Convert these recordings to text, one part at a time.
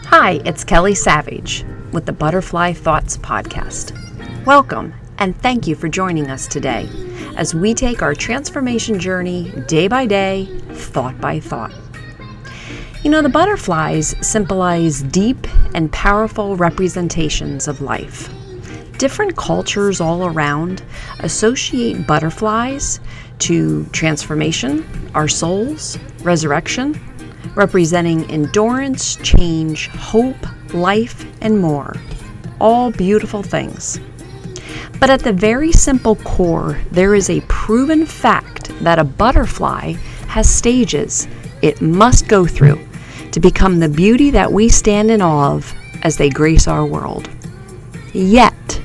Hi, it's Kelly Savage with the Butterfly Thoughts Podcast. Welcome, and thank you for joining us today as we take our transformation journey day by day, thought by thought. You know, the butterflies symbolize deep and powerful representations of life. Different cultures all around associate butterflies to transformation, our souls, resurrection, representing endurance, change, hope, life, and more. All beautiful things. But at the very simple core, there is a proven fact that a butterfly has stages it must go through to become the beauty that we stand in awe of as they grace our world. Yet,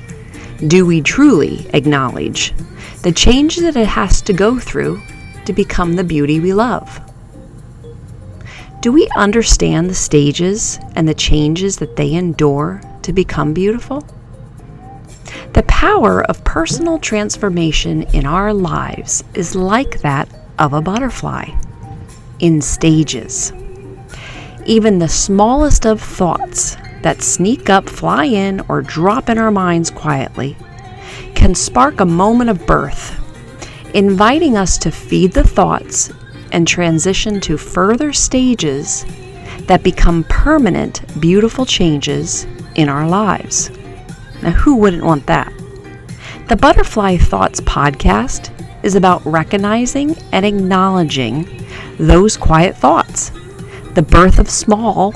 do we truly acknowledge the changes that it has to go through to become the beauty we love? Do we understand the stages and the changes that they endure to become beautiful? The power of personal transformation in our lives is like that of a butterfly, in stages. Even the smallest of thoughts that sneak up, fly in, or drop in our minds quietly can spark a moment of birth, inviting us to feed the thoughts and transition to further stages that become permanent, beautiful changes in our lives. Now, who wouldn't want that? The Butterfly Thoughts podcast is about recognizing and acknowledging those quiet thoughts, the birth of small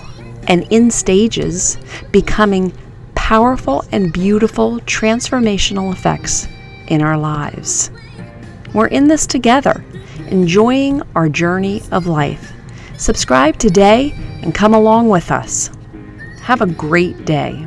and in stages becoming powerful and beautiful transformational effects in our lives. We're in this together, enjoying our journey of life. Subscribe today and come along with us. Have a great day.